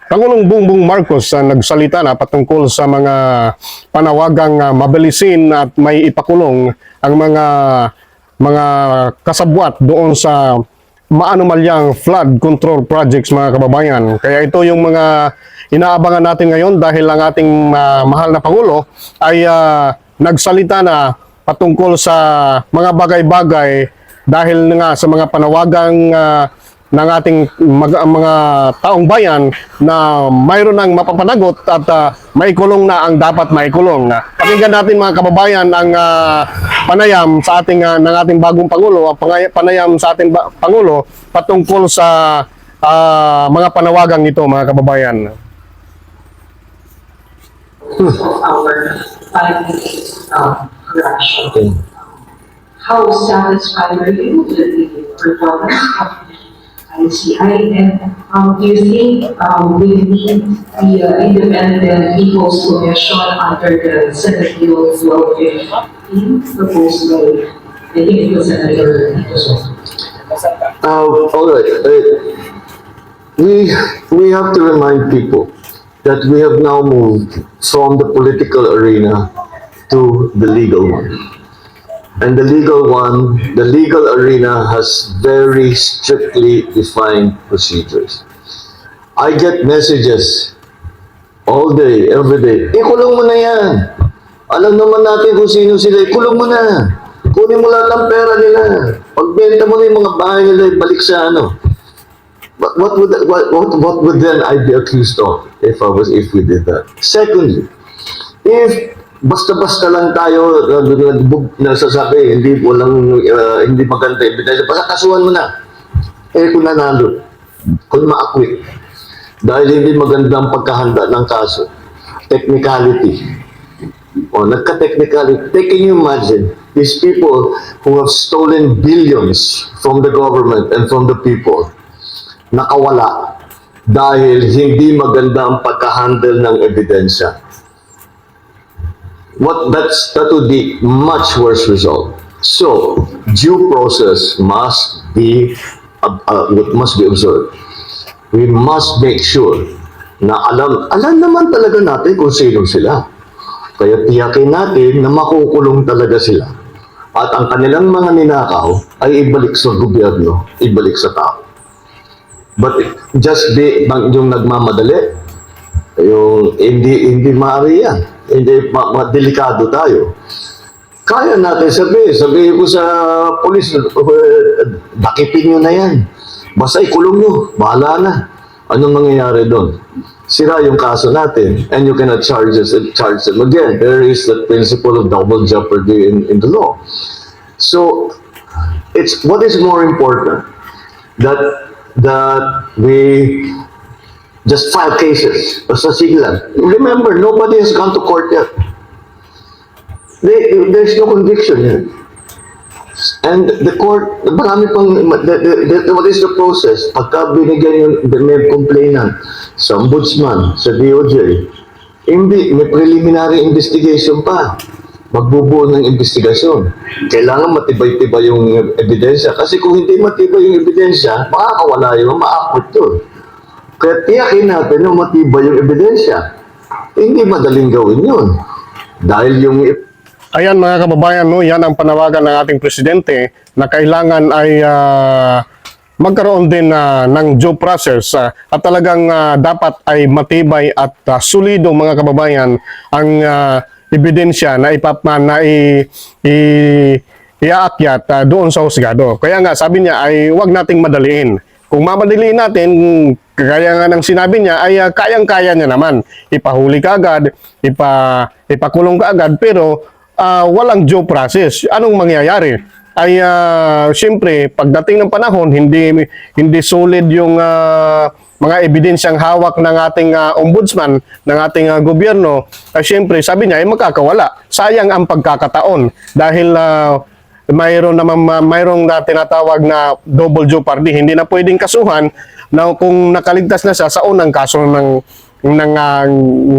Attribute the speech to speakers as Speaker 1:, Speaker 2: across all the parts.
Speaker 1: Pangulong Bongbong Marcos nagsalita na patungkol sa mga panawagang mabilisin at may ipakulong ang mga kasabwat doon sa maanumalyang flood control projects, mga kababayan. Kaya ito yung mga inaabangan natin ngayon dahil ang ating mahal na Pangulo ay nagsalita na patungkol sa mga bagay-bagay dahil nga sa mga panawagang ng ating mga taong bayan na mayroon ng mapapanagot at maikulong na ang dapat maikulong. Pakinggan natin, mga kababayan, ang panayam sa ating ng ating bagong Pangulo, ang panayam sa ating Pangulo patungkol sa mga panawagang ito, mga kababayan.
Speaker 2: Our 5 minutes correction. How satisfied are you with the performance of ICI, and do you think we need the Independent People's Commission under the Senate Bill 1215 proposed by, I think it was Senator Ito?
Speaker 3: All right. We have to remind people that we have now moved from the political arena to the legal one. And the legal arena has very strictly defined procedures. I get messages all day, every day. Ikulong mo na yan. Alam naman natin kung sino sila. Ikulong mo na. Kunin mo lahat ng pera nila. Pagbenta mo na yung mga bahay nila, balik sa ano. But what would then I be accused of if we did that? Secondly, if basta-basta lang tayo nasasabi, hindi maganda ebidensya, basta kasuhan mo na. Kung nanalo, kung ma-acquit, dahil hindi maganda ang pagkahanda ng kaso, technicality, nagka-technicality. Can you imagine these people who have stolen billions from the government and from the people, nakawala dahil hindi maganda ang pagkahandle ng ebidensya? That would be much worse result. So, due process must be observed. We must make sure na alam naman talaga natin kung sino sila. Kaya tiyakin natin na makukulong talaga sila. At ang kanilang mga ninakaw ay ibalik sa gobyerno, ibalik sa tao. But just yung nagmamadali, yung hindi maaari yan. Hindi delikado tayo. Kaya natin sabihin ko sa polis, dakitin nyo na yan. Basta ikulong nyo, bahala na. Anong mangyayari doon? Sira yung kaso natin, and you cannot charge them again. There is the principle of double jeopardy in the law. So, what is more important? That we just file cases. Basta sige lang. Remember, nobody has gone to court yet. There's no conviction yet. And the court, marami pang, what is the process? Pagka binigyan yung may complainant sa ombudsman, sa DOJ, may preliminary investigation pa. Magbubuo ng investigasyon. Kailangan matibay-tibay yung ebidensya. Kasi kung hindi matibay yung ebidensya, makakawala yun, ma-acquit yun. Kaya tiyakin natin na matibay yung ebidensya. Hindi madaling gawin yun. Dahil yung...
Speaker 1: Ayan, mga kababayan, no, yan ang panawagan ng ating presidente na kailangan ay magkaroon din ng due process at talagang dapat ay matibay at solido, mga kababayan, ang ebidensya na iaakyat doon sa husgado. Kaya nga, sabi niya ay huwag nating madaliin. Kung mamadaliin natin, kaya nga ng sinabi niya, ay kayang-kaya niya naman. Ipahuli ka agad, ipakulong ka agad, pero walang due process. Anong mangyayari? Ay siyempre, pagdating ng panahon, hindi solid yung mga ebidensyang hawak ng ating ombudsman, ng ating gobyerno. Siyempre, sabi niya, ay magkakawala. Sayang ang pagkakataon dahil mayroong tinatawag na double jeopardy. Hindi na pwedeng kasuhan na kung nakaligtas na siya sa unang kaso ng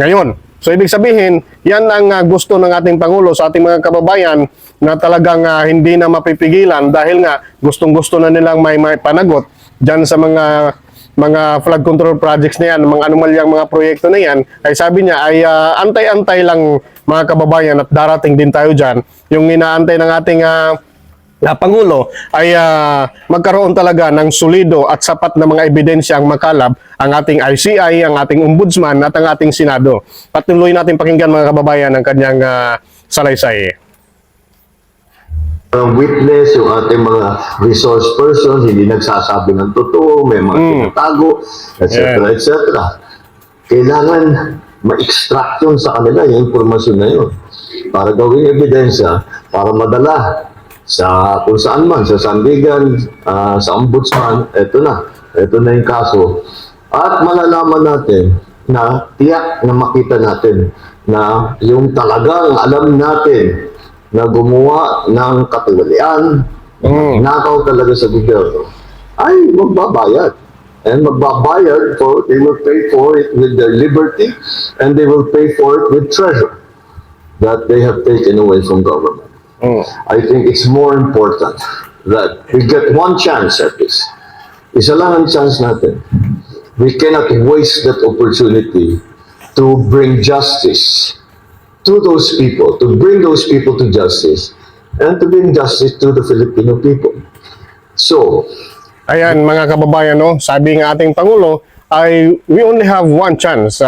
Speaker 1: ngayon. So ibig sabihin, yan ang gusto ng ating Pangulo sa ating mga kababayan na talagang hindi na mapipigilan dahil nga gustong-gusto na nilang may panagot dyan sa mga mga flood control projects na yan, mga anomalyang mga proyekto na yan, ay sabi niya ay antay-antay lang mga kababayan at darating din tayo dyan. Yung inaantay ng ating Pangulo ay magkaroon talaga ng solido at sapat na mga ebidensya ang makalab ang ating ICI, ang ating ombudsman at ang ating Senado. Patuloy natin pakinggan mga kababayan ang kanyang salaysay.
Speaker 3: Witness, yung ating mga resource persons, hindi nagsasabi ng totoo, may mga tinatago, etc. etc. Kailangan ma-extract yun sa kanila, yung informasyon na yun, para gawing ebidensya, para madala sa kung saan man, sa sandigan, sa ombudsman, ito na yung kaso. At malalaman natin na tiyak na makita natin na yung talagang alam natin na gumawa ng katiwalian, nakaw talaga sa gobyerno, ay magbabayad. And magbabayad for, they will pay for it with their liberty, and they will pay for it with treasure that they have taken away from government. I think it's more important that we get one chance at this. Isa lang ang chance natin. We cannot waste that opportunity to bring justice to those people, to bring those people to justice, and to bring justice to the Filipino people. So,
Speaker 1: Ayan mga kababayan, no? Sabi ng ating Pangulo ay we only have one chance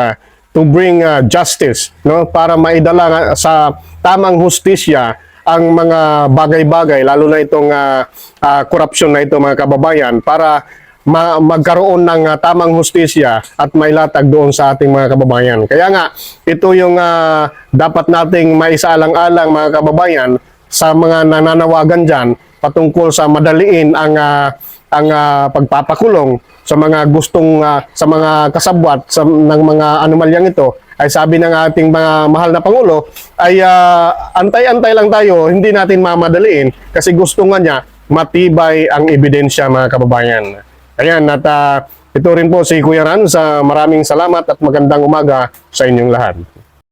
Speaker 1: to bring justice, no? Para maidala sa tamang hustisya ang mga bagay-bagay, lalo na itong korupsyon na ito mga kababayan, para magkaroon ng tamang hustisya at mailatag doon sa ating mga kababayan. Kaya nga, ito yung dapat nating maisaalang-alang mga kababayan sa mga nananawagan dyan patungkol sa madaliin ang pagpapakulong sa mga gustong sa mga kasabwat ng mga anomalyang ito. Ay sabi ng ating mga mahal na Pangulo ay antay-antay lang tayo, hindi natin mamadaliin kasi gusto nga niya matibay ang ebidensya mga kababayan. Ayan, at ito rin po si Kuya Ran, sa maraming salamat at magandang umaga sa inyong lahat.